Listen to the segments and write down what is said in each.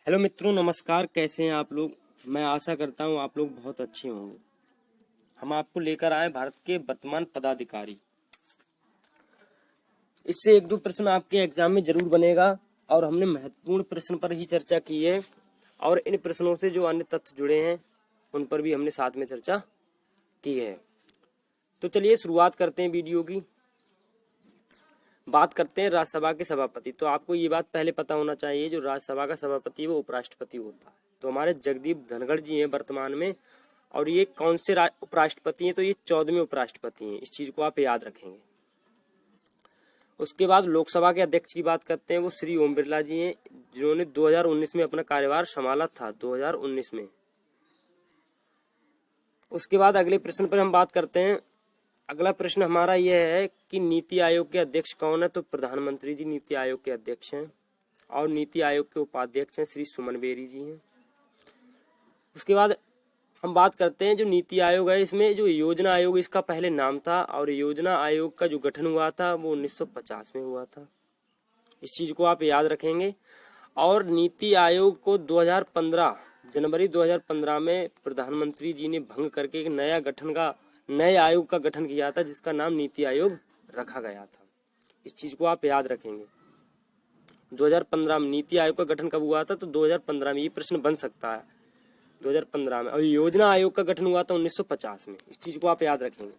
Hello मित्रों, नमस्कार। कैसे हैं आप लोग? मैं आशा करता हूं आप लोग बहुत अच्छे होंगे। हम आपको लेकर आए भारत के वर्तमान पदाधिकारी। इससे एक दो प्रश्न आपके एग्जाम में जरूर बनेगा और हमने महत्वपूर्ण प्रश्न पर ही चर्चा की है और इन प्रश्नों से जो अन्य तथ्य जुड़े हैं उन पर भी हमने साथ में चर्चा की है। तो चलिए शुरुआत करते हैं वीडियो की। बात करते हैं राज्यसभा के सभापति। तो आपको ये बात पहले पता होना चाहिए, जो राज्यसभा का सभापति है वो उपराष्ट्रपति होता है। तो हमारे जगदीप धनखड़ जी हैं वर्तमान में, और ये कौन से उपराष्ट्रपति हैं? तो ये 14वें उपराष्ट्रपति हैं। इस चीज को आप याद रखेंगे। उसके बाद लोकसभा के अध्यक्ष की बात करते हैं, वो श्री ओम बिरला जी हैं, जिन्होंने 2019 में अपना कार्यभार संभाला था, 2019 में। उसके बाद अगले प्रश्न पर हम बात करते हैं। अगला प्रश्न हमारा यह है कि नीति आयोग के अध्यक्ष कौन है? तो प्रधानमंत्री जी नीति आयोग के अध्यक्ष हैं और नीति आयोग के उपाध्यक्ष हैं श्री सुमन बेरी जी हैं। उसके बाद हम बात करते हैं जो नीति आयोग है, इसमें जो योजना आयोग इसका पहले नाम था, और योजना आयोग का जो गठन हुआ था वो 1950 में हुआ था। इस चीज को आप याद रखेंगे। और नीति आयोग को 2015 जनवरी 2015 में प्रधानमंत्री जी ने भंग करके एक नए आयोग का गठन किया था, जिसका नाम नीति आयोग रखा गया था। इस चीज को आप याद रखेंगे। 2015 में नीति आयोग का गठन कब हुआ था? तो 2015 में। ये प्रश्न बन सकता है 2015 में। और योजना आयोग का गठन हुआ था 1950 में। इस चीज को आप याद रखेंगे।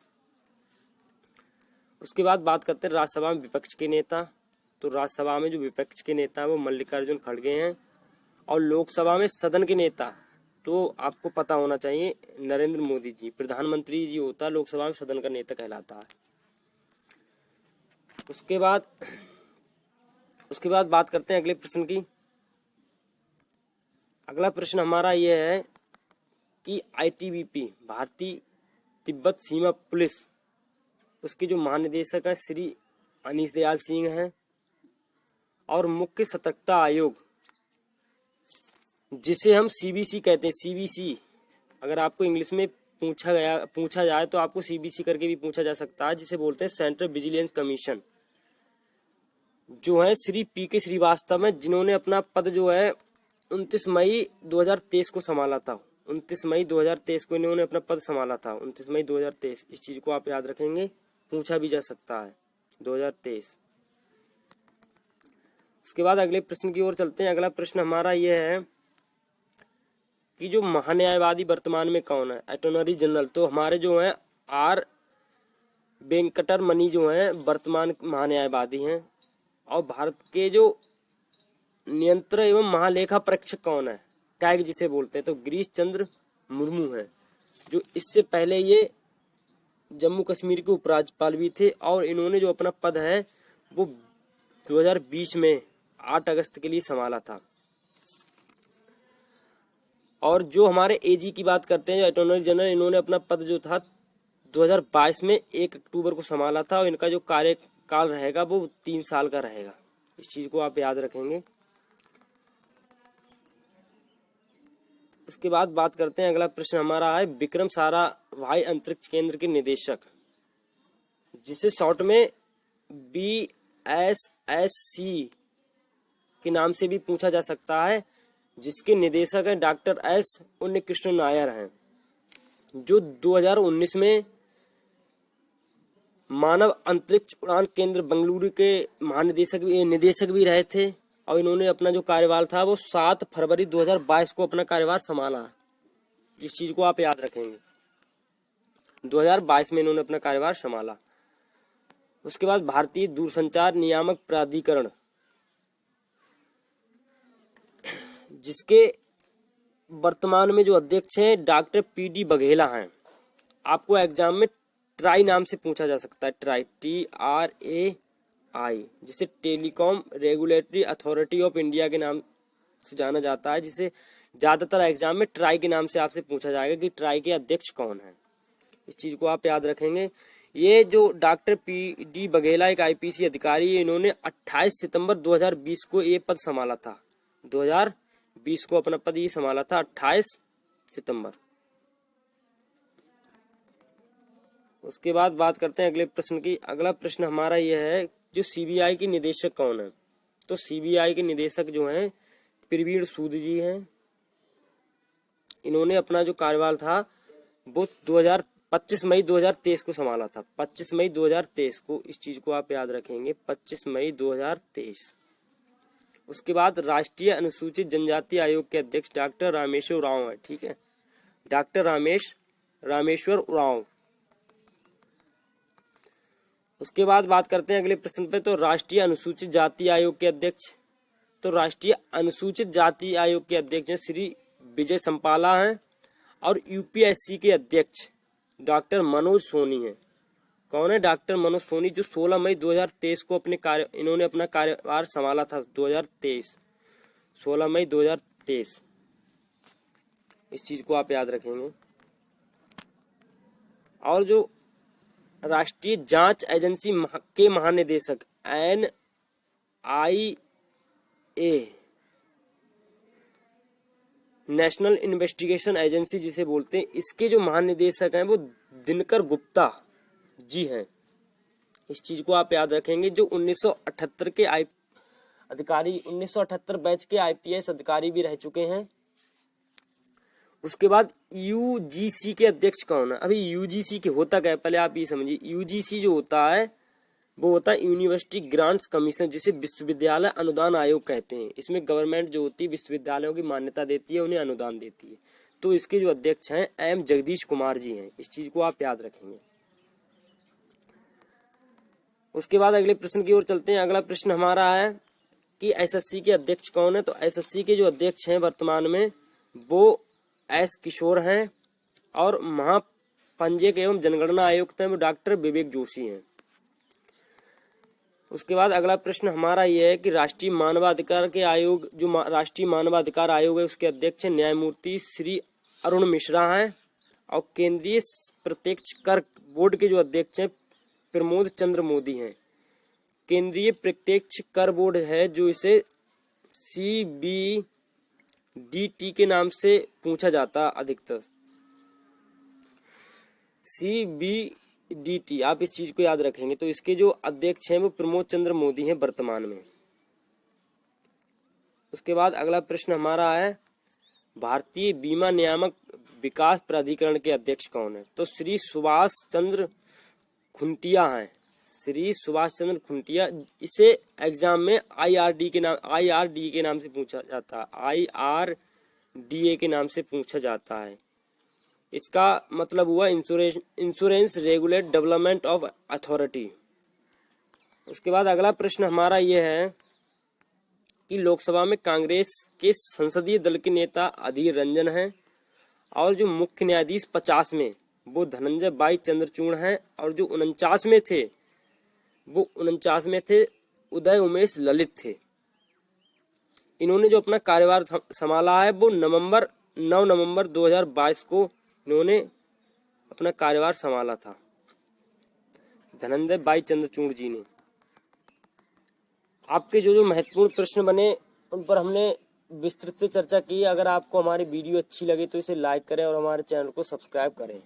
उसके बाद बात करते हैं राज्यसभा में विपक्ष के नेता। तो राज्यसभा में जो विपक्ष के नेता है वो मल्लिकार्जुन खड़गे हैं, और लोकसभा में सदन के नेता तो आपको पता होना चाहिए नरेंद्र मोदी जी। प्रधानमंत्री जी होता है, लोकसभा में सदन का नेता कहलाता है। उसके बाद बात करते हैं अगले प्रश्न की। अगला प्रश्न हमारा यह है कि आईटीबीपी भारतीय तिब्बत सीमा पुलिस, उसके जो महानिदेशक है श्री अनीश दयाल सिंह हैं, और मुख्य सतर्कता आयोग जिसे हम सीबीसी कहते हैं, सीबीसी अगर आपको इंग्लिश में पूछा जाए तो आपको सीबीसी करके भी पूछा जा सकता है, जिसे बोलते हैं सेंट्रल विजिलेंस कमीशन, जो है श्री पीके श्रीवास्तव हैं, जिन्होंने अपना पद जो है 29 मई 2023 को संभाला था। 29 मई 2023 को इन्होंने अपना पद संभाला था, 29 मई 2023। इस चीज को आप याद रखेंगे, पूछा भी जा सकता है 2023। उसके बाद अगले प्रश्न की ओर चलते हैं। अगला प्रश्न हमारा यह है कि जो महान्यायवादी वर्तमान में कौन है? Attorney general. तो हमारे जो हैं आर वेंकटरमणि जो हैं वर्तमान महान्यायवादी हैं। और भारत के जो नियंत्रक एवं महालेखा परीक्षक कौन है? कैग जिसे बोलते हैं, तो गिरीश चंद्र मुर्मू हैं, जो इससे पहले ये जम्मू कश्मीर के उपराज्यपाल भी थे। और इन्होंने जो अपना पद है वो 2020 में 8 अगस्त के लिए संभाला था। और जो हमारे एजी की बात करते हैं, अटॉर्नी जनरल, इन्होंने अपना पद जो था 2022 में 1 अक्टूबर को संभाला था, और इनका जो कार्यकाल रहेगा वो 3 साल का रहेगा। इस चीज को आप याद रखेंगे। उसके बाद बात करते हैं, अगला प्रश्न हमारा है विक्रम साराभाई अंतरिक्ष केंद्र के निदेशक, जिसे शॉर्ट में BSSC के नाम से भी पूछा जा सकता है, जिसके निदेशक हैं डॉक्टर एस उन्नीकृष्ण नायर हैं, जो 2019 में मानव अंतरिक्ष उड़ान केंद्र बेंगलुरु के निदेशक भी रहे थे। और इन्होंने अपना जो कार्यकाल था वो 7 फरवरी 2022 को अपना कार्यभार संभाला। इस चीज को आप याद रखेंगे, 2022 में इन्होंने अपना कार्यभार संभाला। उसके बाद भारतीय दूरसंचार नियामक प्राधिकरण, जिसके वर्तमान में जो अध्यक्ष हैं डॉक्टर PD बघेला हैं। आपको एग्जाम में ट्राई नाम से पूछा जा सकता है, ट्राई TRAI, जिसे telecom regulatory authority of India के नाम से जाना जाता है, जिसे ज्यादातर एग्जाम में ट्राई के नाम से आपसे पूछा जाएगा कि ट्राई के अध्यक्ष कौन है। इस चीज को आप याद रखेंगे। ये जो डॉक्टर PD बघेला एक IPC अधिकारी है, इन्होंने 28 सितंबर 2020 को ये पद संभाला था। 2020 को अपना पद ये संभाला था, 28 सितंबर। उसके बाद बात करते हैं अगले प्रश्न की। अगला प्रश्न हमारा यह है जो CBI की निदेशक कौन है? तो CBI के निदेशक जो हैं प्रवीण सूद जी हैं। इन्होंने अपना जो कार्यकाल था वो 25 मई 2023 को संभाला था। 25 मई 2023 को, इस चीज को आप याद रखेंगे, 25 मई 2023। उसके बाद राष्ट्रीय अनुसूचित जनजाति आयोग के अध्यक्ष डॉक्टर रामेश्वर उरांव है। ठीक है, डॉक्टर रामेश्वर उरांव। उसके बाद बात करते हैं अगले प्रश्न पे, तो राष्ट्रीय अनुसूचित जाति आयोग के अध्यक्ष, तो राष्ट्रीय अनुसूचित जाति आयोग के अध्यक्ष हैं श्री विजय संपाला हैं। और यूपीएससी के अध्यक्ष डॉक्टर मनोज सोनी हैं। कौन है? डॉक्टर मनोज सोनी, जो 16 मई 2023 को इन्होंने अपना कार्यभार संभाला था। 2023, 16 मई 2023, इस चीज को आप याद रखेंगे। और जो राष्ट्रीय जांच एजेंसी के महानिदेशक NIA, नेशनल इन्वेस्टिगेशन एजेंसी जिसे बोलते हैं, इसके जो महानिदेशक हैं वो दिनकर गुप्ता जी हैं। इस चीज को आप याद रखेंगे। जो 1978 के अधिकारी, 1978 बैच के IPS अधिकारी भी रह चुके हैं। उसके बाद UGC के अध्यक्ष कौन है? अभी UGC के होता क्या है पहले आप ये समझिए। UGC जो होता है वो होता है यूनिवर्सिटी ग्रांट्स कमीशन, जिसे विश्वविद्यालय अनुदान आयोग कहते हैं। इसमें गवर्नमेंट जो होती है विश्वविद्यालयों की मान्यता देती है, उन्हें अनुदान देती है। तो इसके जो अध्यक्ष हैं M जगदीश कुमार जी हैं। इस चीज को आप याद रखेंगे। उसके बाद अगले प्रश्न की ओर चलते हैं। अगला प्रश्न हमारा है कि SSC के अध्यक्ष कौन है? तो SSC के जो अध्यक्ष हैं वर्तमान में वो S किशोर हैं। और महापंजीयक एवं जनगणना आयुक्त हैं वो डॉक्टर विवेक जोशी हैं। उसके बाद अगला प्रश्न हमारा ये है कि राष्ट्रीय मानवाधिकार के आयोग, जो राष्ट्रीय मानवाधिकार आयोग है, उसके अध्यक्ष न्यायमूर्ति श्री अरुण मिश्रा हैं। और केंद्रीय प्रत्यक्ष कर बोर्ड के जो अध्यक्ष हैं प्रमोद चंद्र मोदी हैं। केंद्रीय प्रत्यक्ष कर बोर्ड है जो इसे CBDT के नाम से पूछा जाता अधिकतर, CBDT, आप इस चीज को याद रखेंगे। तो इसके जो अध्यक्ष हैं वो प्रमोद चंद्र मोदी हैं वर्तमान में। उसके बाद अगला प्रश्न हमारा है भारतीय बीमा नियामक विकास प्राधिकरण के अध्यक्ष कौन है? तो श्री सुभाष चंद्र खुंटिया हैं। श्री सुभाष चंद्र खुंटिया। इसे एग्जाम में IRD के नाम से पूछा जाता है। IRDA के नाम से पूछा जाता है। इसका मतलब हुआ insurance regulate development of authority. उसके बाद अगला प्रश्न हमारा यह है कि लोकसभा में कांग्रेस के संसदीय दल के नेता अधीर रंजन हैं। और जो मुख्य न्यायाधीश 50 में वो धनंजय भाई चंद्रचूड़ हैं। और जो 49 में थे वो 49 में थे उदय उमेश ललित थे। इन्होंने जो अपना कार्यभार संभाला है वो 9 नवंबर 2022 को इन्होंने अपना कार्यभार संभाला था, धनंजय भाई चंद्रचूड़ जी ने। आपके जो महत्वपूर्ण प्रश्न बने उन पर हमने विस्तृत से चर्चा की। अगर आपको हमारी वीडियो अच्छी लगे तो इसे लाइक करें और हमारे चैनल को सब्सक्राइब करें।